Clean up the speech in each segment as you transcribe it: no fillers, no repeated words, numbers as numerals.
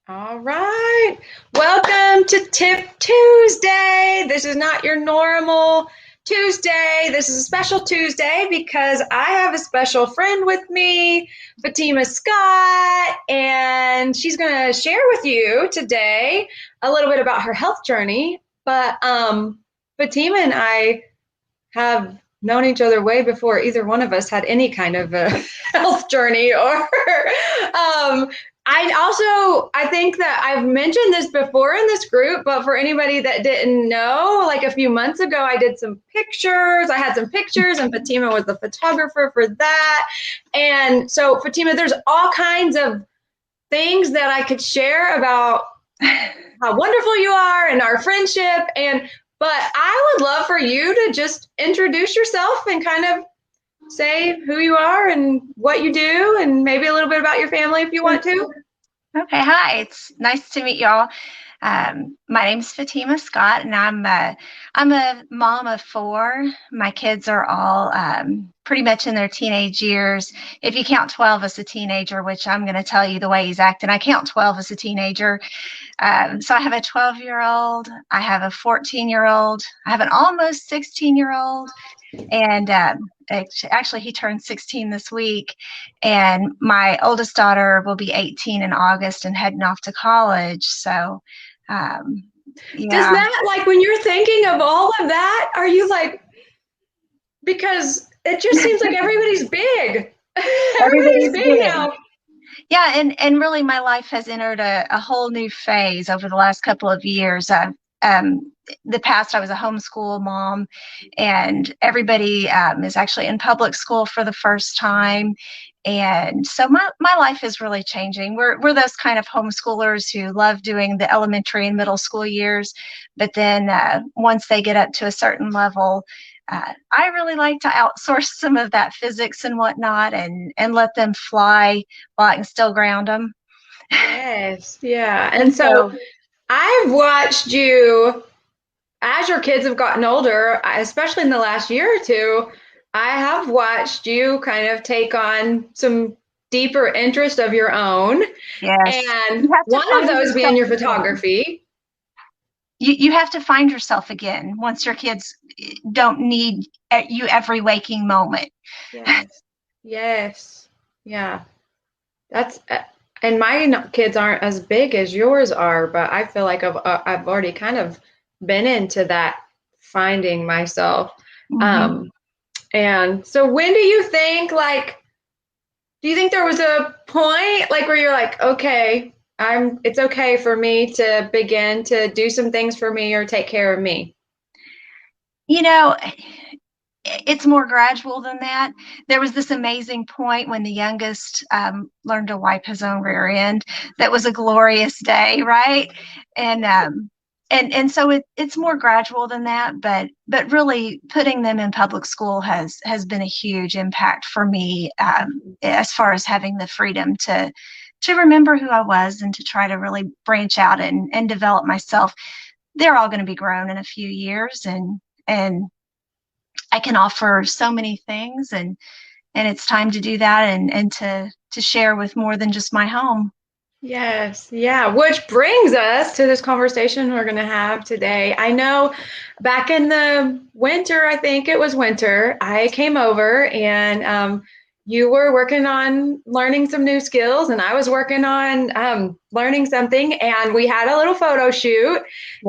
All right. Welcome to Tip Tuesday. This is not your normal Tuesday. This is a special Tuesday because I have a special friend with me, Fatima Scott, and she's going to share with you today a little bit about her health journey. But Fatima and I have known each other way before either one of us had any kind of a health journey or I think that I've mentioned this before in this group, but for anybody that didn't know, like a few months ago, I did some pictures. I had some pictures, and Fatima was the photographer for that. And so, Fatima, there's all kinds of things that I could share about how wonderful you are and our friendship. But I would love for you to just introduce yourself and kind of say who you are and what you do, and maybe a little bit about your family if you want to. Okay, hi. It's nice to meet y'all. My name's Fatima Scott, and I'm a mom of four. My kids are all pretty much in their teenage years. If you count 12 as a teenager, which I'm going to tell you the way he's acting, I count 12 as a teenager. So I have a 12-year-old, I have a 14-year-old, I have an almost 16-year-old, and actually he turned 16 this week, and my oldest daughter will be 18 in August and heading off to college. So Does yeah. that, like, when you're thinking of all of that, are you like, because it just seems like everybody's big. Everybody's Everybody's big big. now. Yeah, and really my life has entered a whole new phase over the last couple of years. The past, I was a homeschool mom, and everybody is actually in public school for the first time. And so my life is really changing. We're those kind of homeschoolers who love doing the elementary and middle school years, but then once they get up to a certain level, I really like to outsource some of that physics and whatnot, and let them fly while I can still ground them. Yes, yeah. And And so so, I've watched you as your kids have gotten older, especially in the last year or two. I have watched you kind of take on some deeper interest of your own, yes, and you have to one of find those being yourself your again. photography. You have to find yourself again once your kids don't need you every waking moment. Yes. Yes. Yeah. That's and my kids aren't as big as yours are, but I feel like I've already kind of been into that finding myself. Hmm. Um, and so when do you think, like, do you think there was a point like where you're like, okay, it's okay for me to begin to do some things for me or take care of me? You know, it's more gradual than that. There was this amazing point when the youngest learned to wipe his own rear end. That was a glorious day, right? And so it's more gradual than that. But really, putting them in public school has been a huge impact for me, as far as having the freedom to remember who I was and to try to really branch out and develop myself. They're all going to be grown in a few years, and I can offer so many things, and it's time to do that, and to share with more than just my home. Yes, yeah, which brings us to this conversation we're going to have today. I know back in the winter, I think it was winter, I came over and you were working on learning some new skills, and I was working on learning something, and we had a little photo shoot.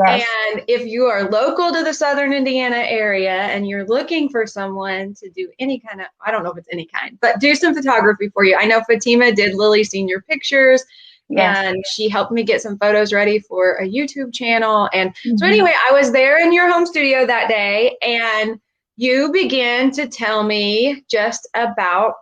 Yes. And if you are local to the Southern Indiana area and you're looking for someone to do any kind of, I don't know if it's any kind, but do some photography for you. I know Fatima did Lily Senior Pictures, Yes. and she helped me get some photos ready for a YouTube channel. And so Hmm. anyway, I was there in your home studio that day, and you began to tell me just about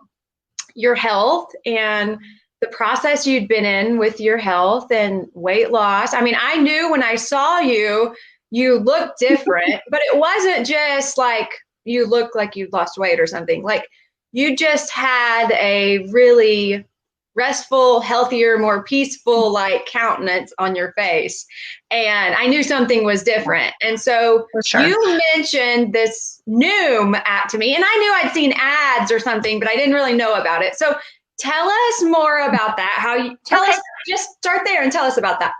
your health and the process you'd been in with your health and weight loss. I mean, I knew when I saw you, you looked different, but it wasn't just like you looked like you'd lost weight or something. Like, you just had a really restful, healthier, more peaceful, like, countenance on your face. And I knew something was different. And so For sure. you mentioned this Noom app to me, and I knew I'd seen ads or something, but I didn't really know about it. So Tell us more about that. How you tell Okay. us, just start there and tell us about that.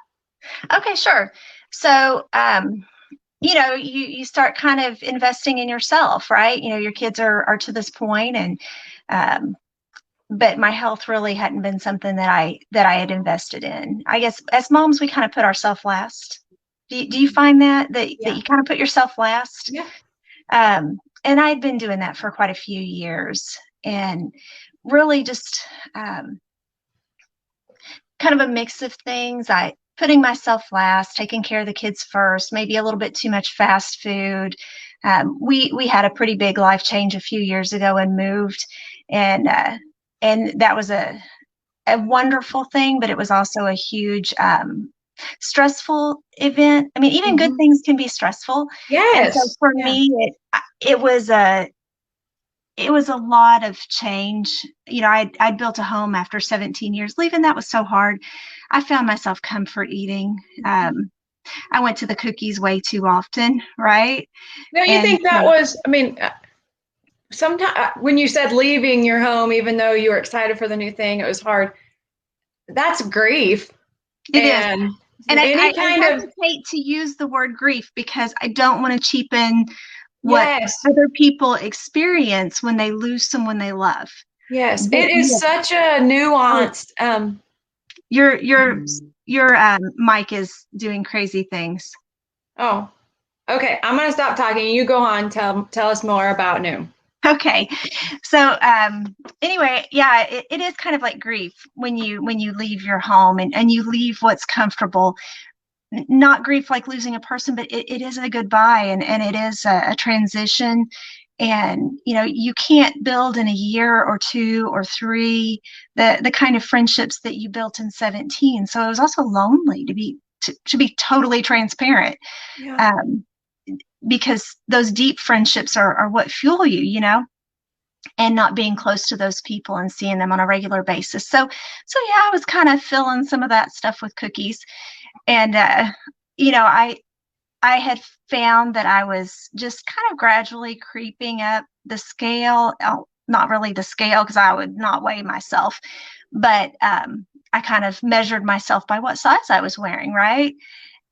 Okay, sure. So, you start kind of investing in yourself, right? Your kids are to this point, and um, but my health really hadn't been something that I had invested in. I guess as moms, we kind of put ourselves last. Do you find that Yeah. you kind of put yourself last? Yeah. And I'd been doing that for quite a few years, and really just kind of a mix of things. I putting myself last, taking care of the kids first, maybe a little bit too much fast food. We had a pretty big life change a few years ago and moved, and that was a wonderful thing, but it was also a huge stressful event. I mean, even good Mhm. things can be stressful, and so Yes. for Yeah. me, it was a lot of change. I'd built a home after 17 years. Leaving that was so hard. I found myself comfort eating. I went to the cookies way too often, right? Now you And think that so was, I mean, sometimes when you said leaving your home, even though you were excited for the new thing, it was hard. That's grief. it is. And And any I kind of, hesitate to use the word grief because I don't want to cheapen what yes, other people experience when they lose someone they love. yes, But it is such a yeah, nuanced, your mic is doing crazy things. oh, okay. I'm going to stop talking. You go on. Tell us more about Noom. Okay. So anyway, yeah, it is kind of like grief when you leave your home and you leave what's comfortable. Not grief like losing a person, but it is a goodbye, and it is a transition. And you can't build in a year or two or three the kind of friendships that you built in 17. So it was also lonely to be totally transparent. Yeah. Um, because those deep friendships are what fuel you, and not being close to those people and seeing them on a regular basis. So yeah, I was kind of filling some of that stuff with cookies, and I had found that I was just kind of gradually creeping up the scale. Not really the scale because I would not weigh myself, but I kind of measured myself by what size I was wearing, right?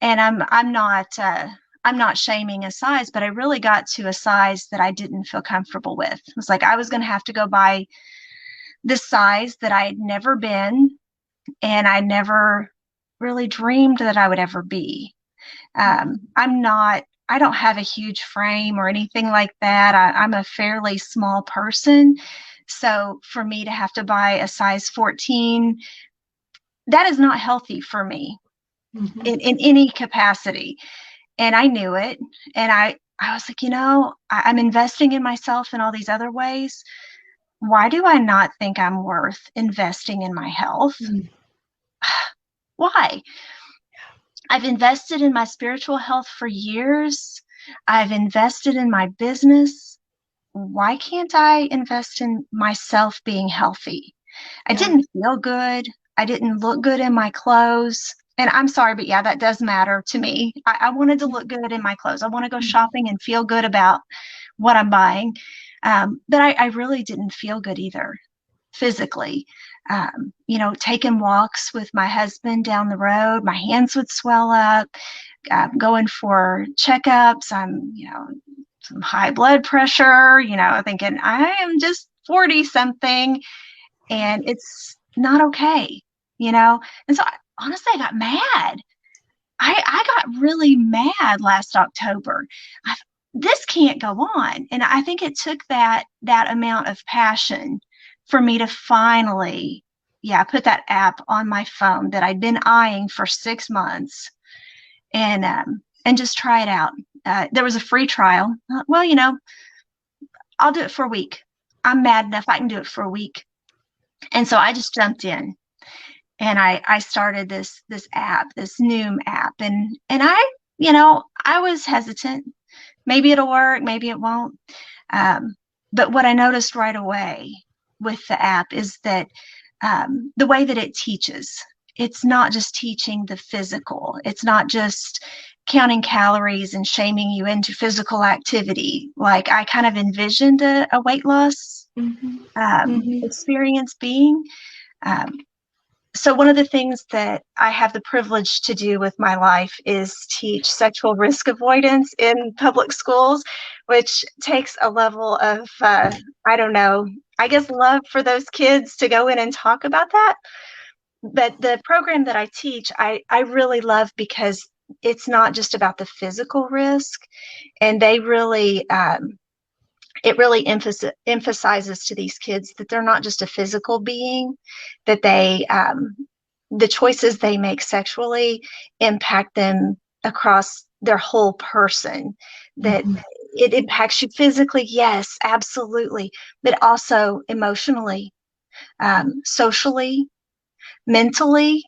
And I'm not shaming a size, but I really got to a size that I didn't feel comfortable with. It was like I was going to have to go buy this size that I had never been, and I never really dreamed that I would ever be. I don't have a huge frame or anything like that. I'm a fairly small person. So for me to have to buy a size 14, that is not healthy for me Mhm. in any capacity. And I knew it. And I was like, I'm investing in myself in all these other ways. Why do I not think I'm worth investing in my health? Mm. Why? I've invested in my spiritual health for years. I've invested in my business. Why can't I invest in myself being healthy? I Yeah. didn't feel good. I didn't look good in my clothes. And I'm sorry, but yeah, that does matter to me. I wanted to look good in my clothes. I want to go shopping and feel good about what I'm buying. But I really didn't feel good either physically. Taking walks with my husband down the road, my hands would swell up. Going for checkups. Some high blood pressure, thinking I am just 40 something and it's not okay, And so honestly, I got mad. I got really mad last October. I, this can't go on. And I think it took that amount of passion for me to finally, yeah, put that app on my phone that I'd been eyeing for 6 months and just try it out. There was a free trial. Well, I'll do it for a week. I'm mad enough I can do it for a week. And so I just jumped in and I started this app, this Noom app. And I was hesitant. Maybe it'll work, maybe it won't. But what I noticed right away with the app is that the way that it teaches, it's not just teaching the physical. It's not just counting calories and shaming you into physical activity. Like I kind of envisioned a weight loss Mm-hmm. experience being. Um, so one of the things that I have the privilege to do with my life is teach sexual risk avoidance in public schools, which takes a level of, I don't know, I guess love for those kids to go in and talk about that. But the program that I teach, I really love because it's not just about the physical risk. And they really, it really emphasizes to these kids that they're not just a physical being, that the choices they make sexually impact them across their whole person, that Mm-hmm. it impacts you physically, yes, absolutely, but also emotionally, socially, mentally,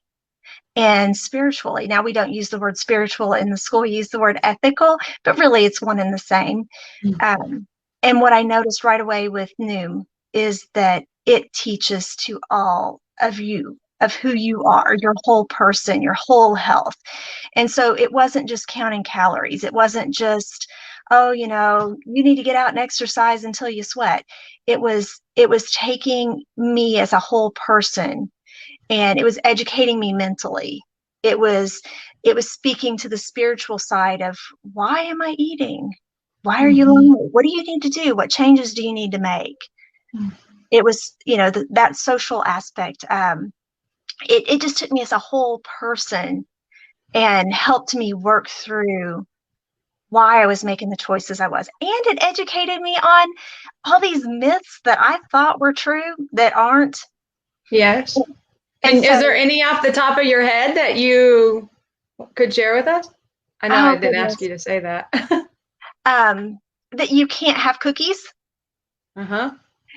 and spiritually. Now, we don't use the word spiritual in the school, we use the word ethical, but really it's one and the same. Um, and what I noticed right away with Noom is that it teaches to all of you, of who you are, your whole person, your whole health. And so it wasn't just counting calories. It wasn't just, oh, you need to get out and exercise until you sweat. It was taking me as a whole person, and it was educating me mentally. It was speaking to the spiritual side of, why am I eating? Why are you Mm-hmm. lonely? What do you need to do? What changes do you need to make? It was, that social aspect. It just took me as a whole person and helped me work through why I was making the choices I was. And it educated me on all these myths that I thought were true that aren't. Yes. And And is so, there any off the top of your head that you could share with us? I know I oh didn't ask goodness, you to say that. um, that you can't have cookies, Uh-huh.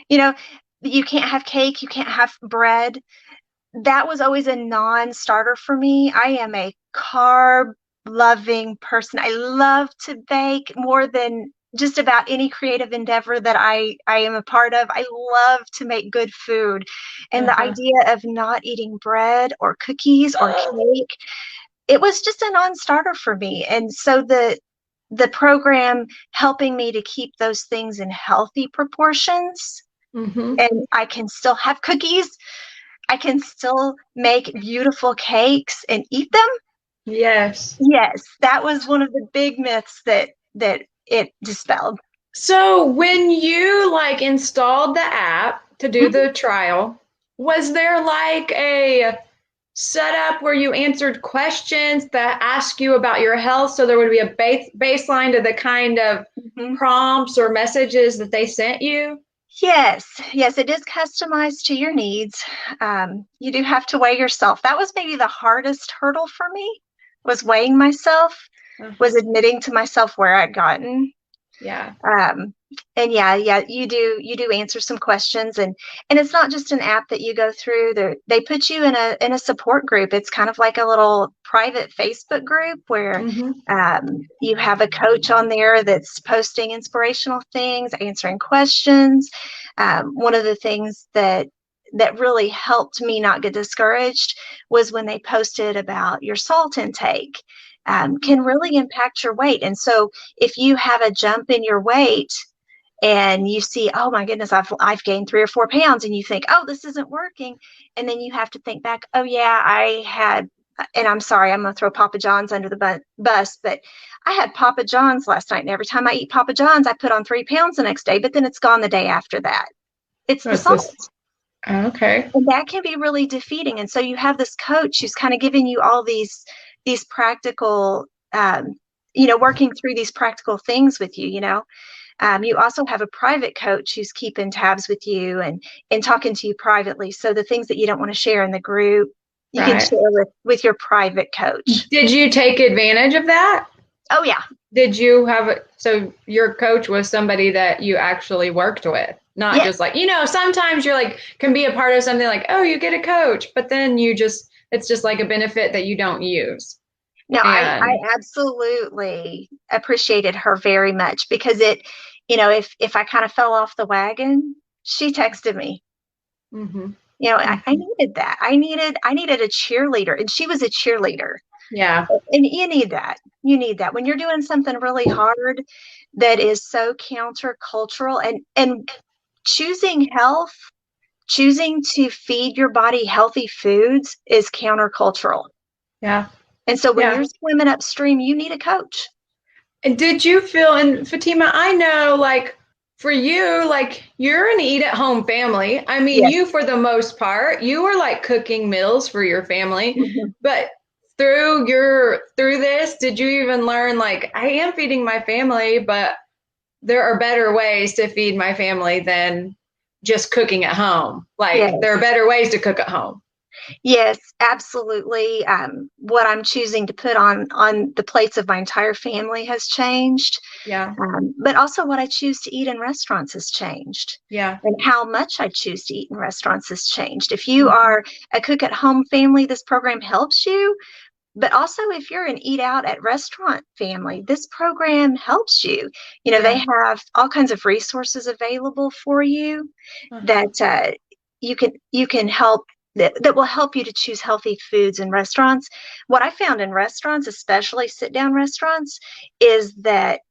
you know, that you can't have cake, you can't have bread. That was always a non-starter for me. I am a carb loving person. I love to bake more than just about any creative endeavor that I am a part of. I love to make good food. And the Uh-huh. idea of not eating bread or cookies or cake, it was just a non-starter for me. And so the program helping me to keep those things in healthy proportions, Mm-hmm. and I can still have cookies, I can still make beautiful cakes and eat them. Yes. Yes, that was one of the big myths that it dispelled. So when you like installed the app to do Mhm. the trial, was there like a setup where you answered questions that ask you about your health so there would be a baseline to the kind of Mhm. prompts or messages that they sent you? Yes, yes, it is customized to your needs. You do have to weigh yourself. That was maybe the hardest hurdle for me, was weighing myself, was Uh-huh. admitting to myself where I'd gotten. Yeah. Um, and yeah, you do answer some questions, and it's not just an app that you go through. They put you in a support group. It's kind of like a little private Facebook group where Mm-hmm. you have a coach on there that's posting inspirational things, answering questions. One of the things that really helped me not get discouraged was when they posted about your salt intake. Can really impact your weight. And so if you have a jump in your weight and you see, oh my goodness, I've gained 3 or 4 pounds, and you think, oh, this isn't working, and then you have to think back, oh yeah, I had, and I'm sorry, I'm going to throw Papa John's under the bus, but I had Papa John's last night, and every time I eat Papa John's, I put on 3 pounds the next day, but then it's gone the day after that. It's the What's this? salt. Okay. And that can be really defeating. And so you have this coach who's kind of giving you all these practical, working through these practical things with you. You also have a private coach who's keeping tabs with you and talking to you privately. So the things that you don't want to share in the group, you can Right. share with your private coach. Did you take advantage of that? Oh yeah. Did you have so your coach was somebody that you actually worked with, not Yes. just like, sometimes you're like, can be a part of something like, oh, you get a coach, but then it's just like a benefit that you don't use. No, I And absolutely appreciated her very much because if I kind of fell off the wagon, she texted me. mm-hmm, I mm-hmm. needed that. I needed a cheerleader, and she was a cheerleader. Yeah. And you need that. You need that when you're doing something really hard that is so countercultural. And choosing health, choosing to feed your body healthy foods is countercultural. Yeah. And so when Yeah. you're swimming upstream, you need a coach. And did you feel, and Fatima, I know like for you, like you're an eat at home family. I mean, Yes. you, for the most part, you were like cooking meals for your family, Mhm. but through this, did you even learn like I am feeding my family, but there are better ways to feed my family than just cooking at home. Like Yes. there are better ways to cook at home. Yes, absolutely. What I'm choosing to put on the plates of my entire family has changed. Yeah. But also what I choose to eat in restaurants has changed. Yeah. And how much I choose to eat in restaurants has changed. If you Mhm. are a cook at home family, this program helps you. But also, if you're an eat out at restaurant family, this program helps you. You know, they Yeah. have all kinds of resources available for you Uh-huh. that you can help that will help you to choose healthy foods in restaurants. What I found in restaurants, especially sit down restaurants, is that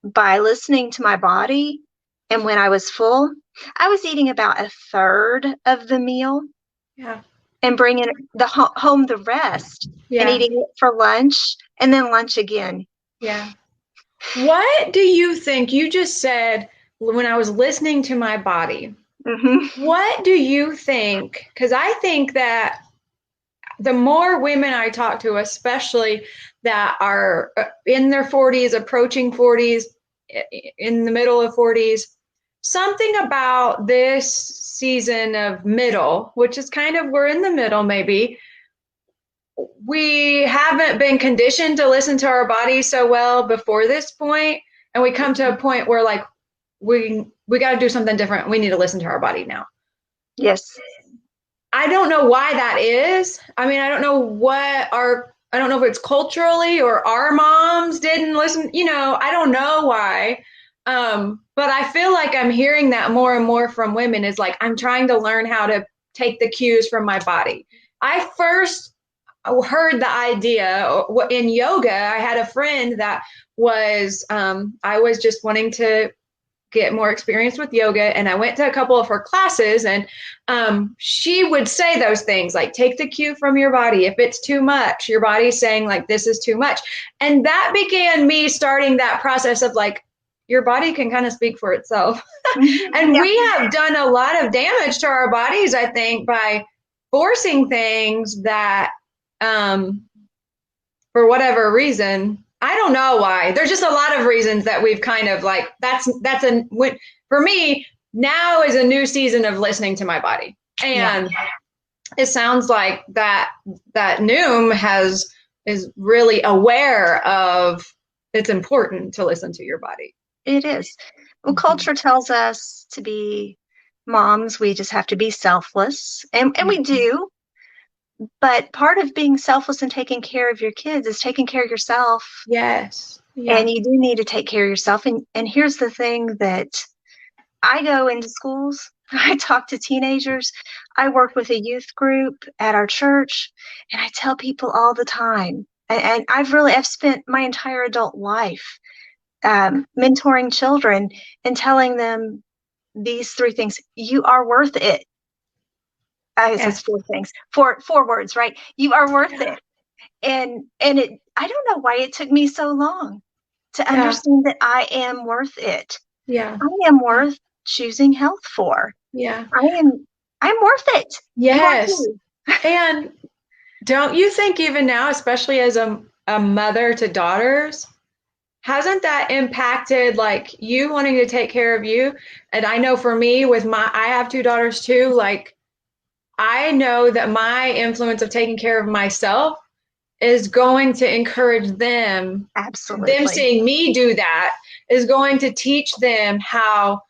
by listening to my body and when I was full, I was eating about a third of the meal Yeah. and bringing home the rest and Yeah. eating it for lunch and then lunch again. Yeah. What do you think? You just said when I was listening to my body, Hmm. what do you think? Because I think that the more women I talk to, especially that are in their 40s, approaching 40s, in the middle of 40s, something about this season of middle, which is kind of we're in the middle maybe, we haven't been conditioned to listen to our bodies so well before this point, and we come to a point where like we got to do something different. We need to listen to our body now. Yes. I don't know why that is. I mean, I don't know if it's culturally or our moms didn't listen, I don't know why. But I feel like I'm hearing that more and more from women is like, I'm trying to learn how to take the cues from my body. I first heard the idea in yoga. I had a friend that I was just wanting to get more experience with yoga, and I went to a couple of her classes, and she would say those things like take the cue from your body. If it's too much, your body's saying like this is too much. And that began me starting that process of like your body can kind of speak for itself. And Yeah. we have done a lot of damage to our bodies, I think, by forcing things that for whatever reason. I don't know why. There's just a lot of reasons that we've kind of like for me now is a new season of listening to my body. Yeah. And it sounds like that Noom is really aware of it's important to listen to your body. It is. Well, Mm-hmm. culture tells us to be moms, we just have to be selfless. And we do. But part of being selfless and taking care of your kids is taking care of yourself. Yes. Yeah. And you do need to take care of yourself. And here's the thing that I go into schools, I talk to teenagers, I work with a youth group at our church, and I tell people all the time, and I've spent my entire adult life mentoring children and telling them these three things. You are worth it. I guess it's Yes. four things, four words, right? You are worth it. And I don't know why it took me so long to Yeah. understand that I am worth it. Yeah. I am worth choosing health for. Yeah. I'm worth it. You are Yes. too. And don't you think even now, especially as a mother to daughters, hasn't that impacted like you wanting to take care of you? And I know for me I have two daughters too, like I know that my influence of taking care of myself is going to encourage them Absolutely. seeing me do that is going to teach them how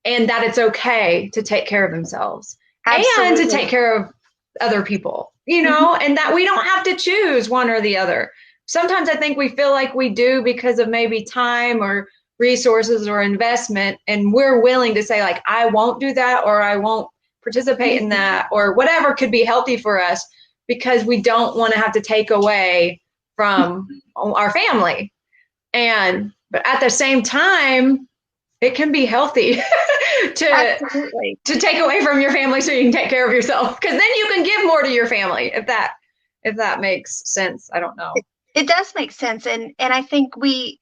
and that it's okay to take care of themselves and to take Absolutely. care of other people, Mhm. and that we don't have to choose one or the other. Sometimes I think we feel like we do because of maybe time or resources or investment, and we're willing to say, like, I won't do that or I won't participate in that or whatever could be healthy for us because we don't want to have to take away from our family. But at the same time, it can be healthy Absolutely. to take away from your family so you can take care of yourself, because then you can give more to your family, if that makes sense. I don't know. It does make sense. And I think we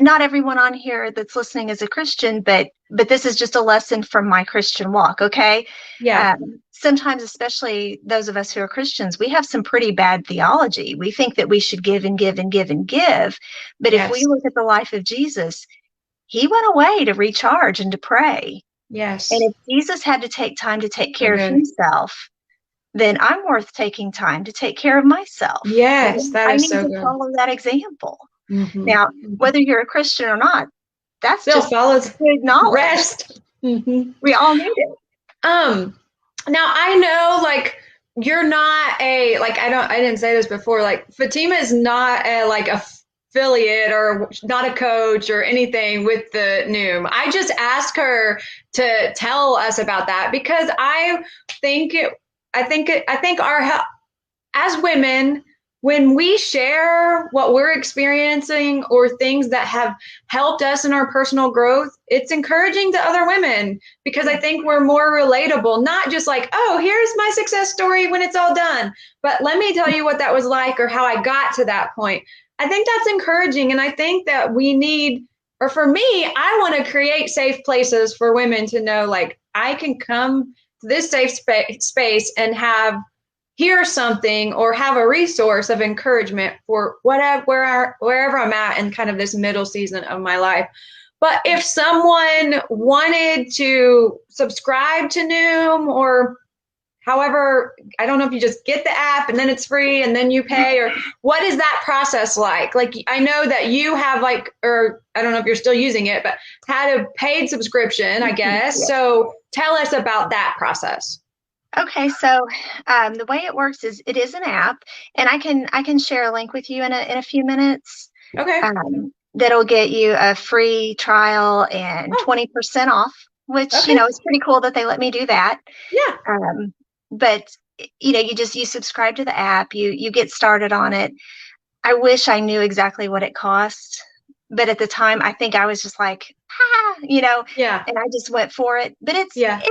not everyone on here that's listening is a Christian, but this is just a lesson from my Christian walk. Okay. Yeah. Sometimes, especially those of us who are Christians, we have some pretty bad theology. We think that we should give and give and give and give. But if we Yes. look at the life of Jesus, he went away to recharge and to pray. And Yes. if Jesus had to take time to take So care of good. himself, then I'm worth taking time to take care of myself. Yes, that I is need so to good. follow that example. Mm-hmm. Now, whether you're a Christian or not, that's Still just follows good knowledge. rest. Mm-hmm. We all need it. Now I know, like, you're not a, like, I didn't say this before, like, Fatima is not a, like, affiliate or not a coach or anything with the Noom. I just asked her to tell us about that because I think our, as women, when we share what we're experiencing or things that have helped us in our personal growth, it's encouraging to other women because I think we're more relatable, not just like, oh, here's my success story when it's all done, but let me tell you what that was like or how I got to that point. I think that's encouraging. And I think that we need, or for me, I want to create safe places for women to know, like, I can come to this safe space and hear something or have a resource of encouragement for wherever I'm at in kind of this middle season of my life. But if someone wanted to subscribe to Noom, or however, I don't know if you just get the app and then it's free and then you pay, or what is that process like? Like, I know that you have, like, or I don't know if you're still using it, but had a paid subscription, I guess. Yeah. So tell us about that process. Okay, so the way it works is it is an app, and I can share a link with you in a few minutes. Okay. That'll get you a free trial and 20% off, which Okay. is pretty cool that they let me do that. Yeah. But you subscribe to the app, you get started on it. I wish I knew exactly what it cost, but at the time I think I was just like, Yeah. and I just went for it. But Yeah.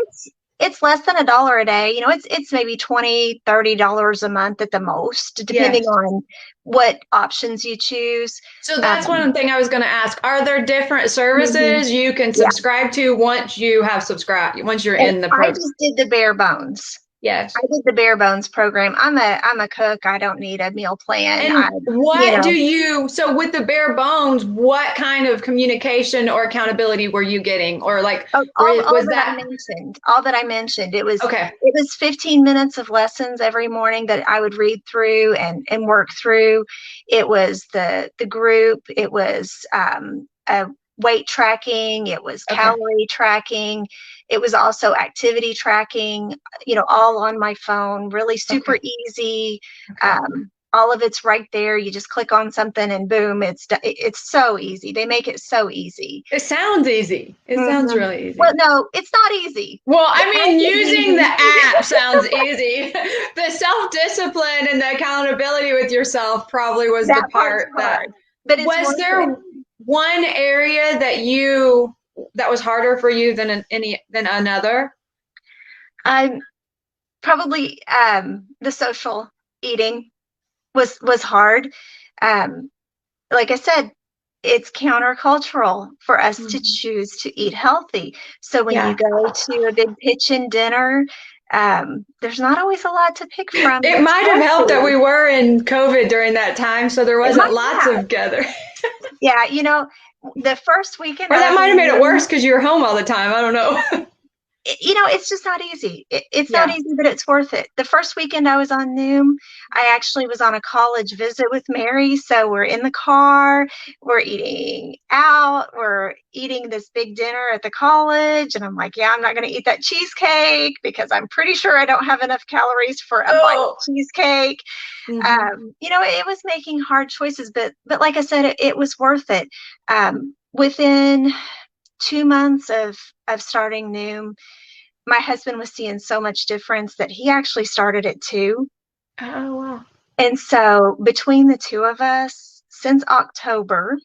it's less than $1 a day. It's maybe $20-$30 a month at the most, depending Yes. on what options you choose. So that's one thing I was going to ask. Are there different services you can Yeah. subscribe to once you have subscribed, once you're And in the I program? just did the bare bones. Yes. I did the bare bones program. I'm a cook. I don't need a meal plan. And what do you, so with the bare bones, what kind of communication or accountability were you getting? Or like, all was that that? I mentioned, all that I mentioned, it was Okay. 15 minutes of lessons every morning that I would read through and work through. It was the group. It was a weight tracking. It was calorie tracking. It was also activity tracking, all on my phone, really super easy. All of it's right there. You just click on something and boom, it's so easy. They make it so easy. It sounds easy. It sounds really easy. Well, no, it's not easy. Well, I mean, using the app sounds easy. The self-discipline and the accountability with yourself probably was the part that, but was there one area that was harder for you than another? Probably the social eating was hard. Like I said, it's countercultural for us to choose to eat healthy. So when you go to a big kitchen dinner, there's not always a lot to pick from. It might have helped that we were in COVID during that time, so there wasn't lots of gathering. Yeah, the first weekend. Or that might have made it worse because you were home all the time. I don't know. It's just not easy. It's not easy, but it's worth it. The first weekend I was on Noom, I actually was on a college visit with Mary. So we're in the car, we're eating out, we're eating this big dinner at the college. And I'm like, yeah, I'm not going to eat that cheesecake because I'm pretty sure I don't have enough calories for a bite of cheesecake. It was making hard choices, but like I said, it was worth it. Within 2 months of starting Noom, my husband was seeing so much difference that he actually started it too. Oh, wow. And so between the two of us, since October,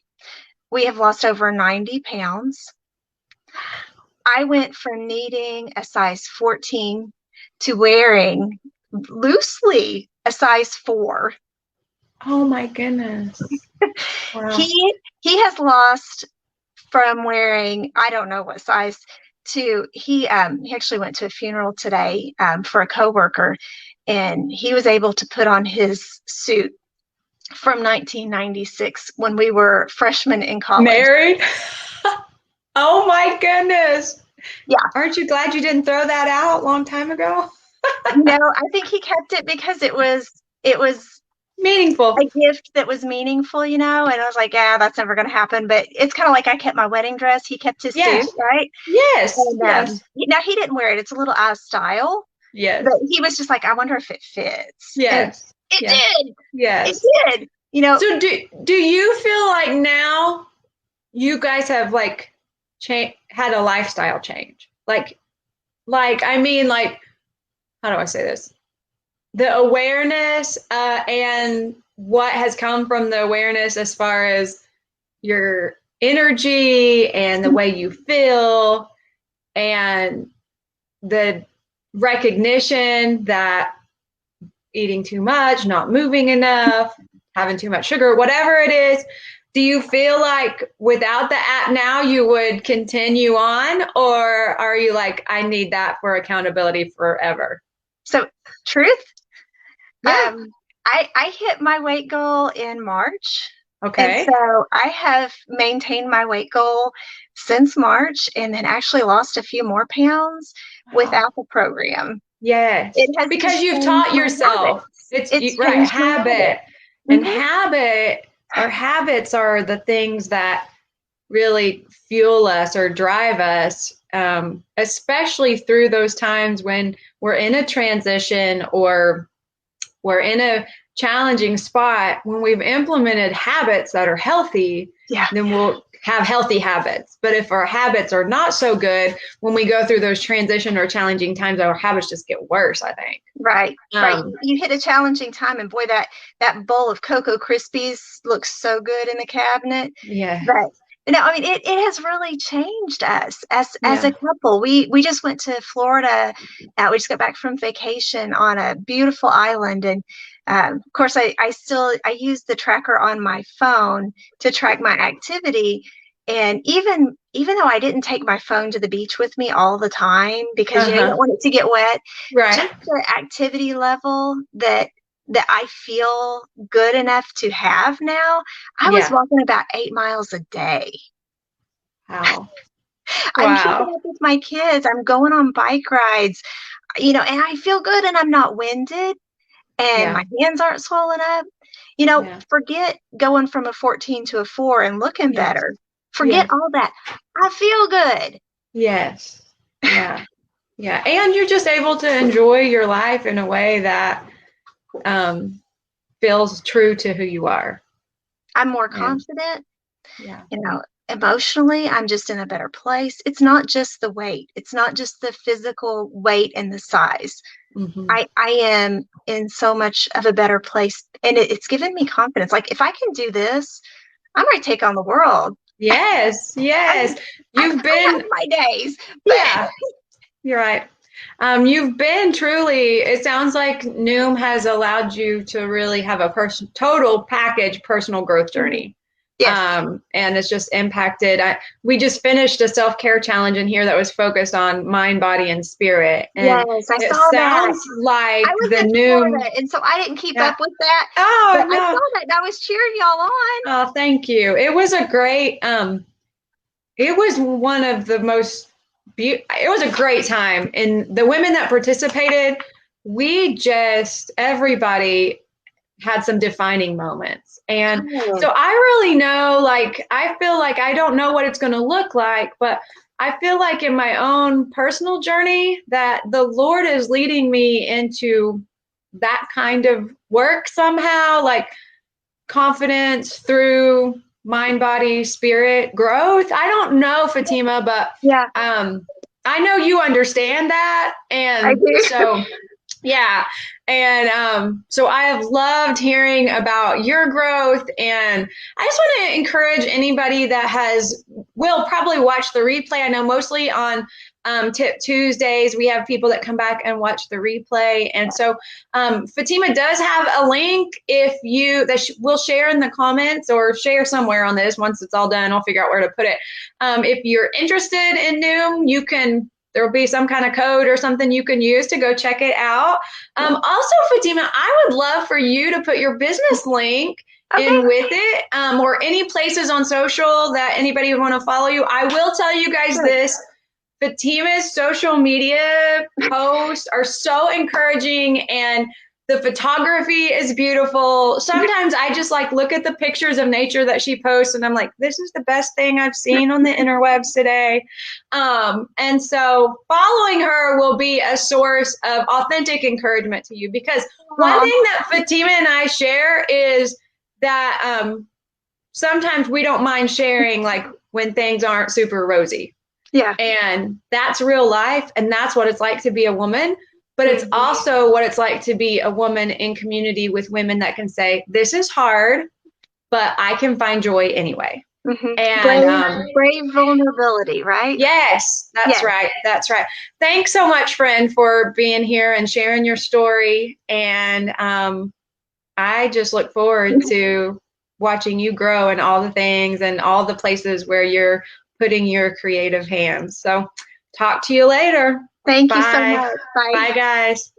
we have lost over 90 pounds. I went from needing a size 14 to wearing loosely a size 4. Oh my goodness. Wow. He has lost from wearing, I don't know what size, to he actually went to a funeral today for a coworker, and he was able to put on his suit from 1996 when we were freshmen in college. Married? Oh my goodness. Yeah. Aren't you glad you didn't throw that out a long time ago? I think he kept it because it was Meaningful. a gift that was meaningful, and I was like, yeah, that's never going to happen. But it's kind of like I kept my wedding dress. He kept his suit, Yes. right? Yes. And Yes. now he didn't wear it. It's a little out of style, Yes. but he was just like, I wonder if it fits. And Yes. it Yes. did. Yes. It did. So do you feel like now you guys have like had a lifestyle change? Like I mean, like, how do I say this? The awareness and what has come from the awareness as far as your energy and the way you feel and the recognition that eating too much, not moving enough, having too much sugar, whatever it is, do you feel like without the app now you would continue on, or are you like, I need that for accountability forever? So, truth, Yeah. I hit my weight goal in March. And Okay. so I have maintained my weight goal since March, and then actually lost a few more pounds Wow. without the program. Yes. It has Because just you've changed taught my yourself. habits. It's It's right. changed my Habit. habits. And Mhm. habits are the things that really fuel us or drive us, especially through those times when we're in a transition or we're in a challenging spot. When we've implemented habits that are healthy, Yeah. then we'll have healthy habits. But if our habits are not so good, when we go through those transition or challenging times, our habits just get worse, I think. Right. You hit a challenging time, and boy, that bowl of Cocoa Krispies looks so good in the cabinet. Yeah. But I mean, it has really changed us as Yeah. a couple. We just went to Florida. We just got back from vacation on a beautiful island, and of course, I use the tracker on my phone to track my activity. And even though I didn't take my phone to the beach with me all the time because you don't want it to get wet, Right. just the activity level that I feel good enough to have now. I was walking about 8 miles a day. Wow. I'm Wow. keeping up with my kids. I'm going on bike rides, and I feel good, and I'm not winded, and Yeah. my hands aren't swollen up. Yeah. Forget going from a 14 to a 4 and looking Yes. better. Forget all that. I feel good. Yes. Yeah. Yeah. And you're just able to enjoy your life in a way that feels true to who you are. I'm more confident. Emotionally, I'm just in a better place. It's not just the weight. It's not just the physical weight and the size. Mm-hmm. I am in so much of a better place, and it's given me confidence. Like, if I can do this, I'm ready to take on the world. Yes. Yes. I have my days. But yeah. You're right. You've been truly, it sounds like Noom has allowed you to really have a total package personal growth journey. Yes. And it's just impacted. We just finished a self-care challenge in here that was focused on mind, body, and spirit. And yes, I it saw that. sounds like I was the in Noom. Florida, and so I didn't keep up with that. Oh, but no. I saw that, and I was cheering y'all on. Oh, thank you. It was a great, it was one of the most it was a great time, and the women that participated, everybody had some defining moments. And so I really know, like, I feel like I don't know what it's going to look like, but I feel like in my own personal journey that the Lord is leading me into that kind of work somehow, like confidence through mind, body, spirit growth. I don't know, Fatima, but I know you understand that. And I do. so Yeah. And so I have loved hearing about your growth. And I just want to encourage anybody that will probably watch the replay. I know mostly on Tip Tuesdays, we have people that come back and watch the replay. And so Fatima does have a link we'll share in the comments or share somewhere on this. Once it's all done, I'll figure out where to put it. If you're interested in Noom, there will be some kind of code or something you can use to go check it out. Also, Fatima, I would love for you to put your business link in with it, or any places on social that anybody would want to follow you. I will tell you guys this. Fatima's social media posts are so encouraging, and the photography is beautiful. Sometimes I just look at the pictures of nature that she posts and I'm like, this is the best thing I've seen on the interwebs today. And so following her will be a source of authentic encouragement to you, because one thing that Fatima and I share is that sometimes we don't mind sharing when things aren't super rosy. Yeah. And that's real life. And that's what it's like to be a woman. But it's also what it's like to be a woman in community with women that can say, this is hard, but I can find joy anyway. Mm-hmm. And brave vulnerability, right? Yes, that's right. That's right. Thanks so much, friend, for being here and sharing your story. And I just look forward to watching you grow and all the things and all the places where you're putting your creative hands. So talk to you later. Thank you so much. Bye. Bye, guys.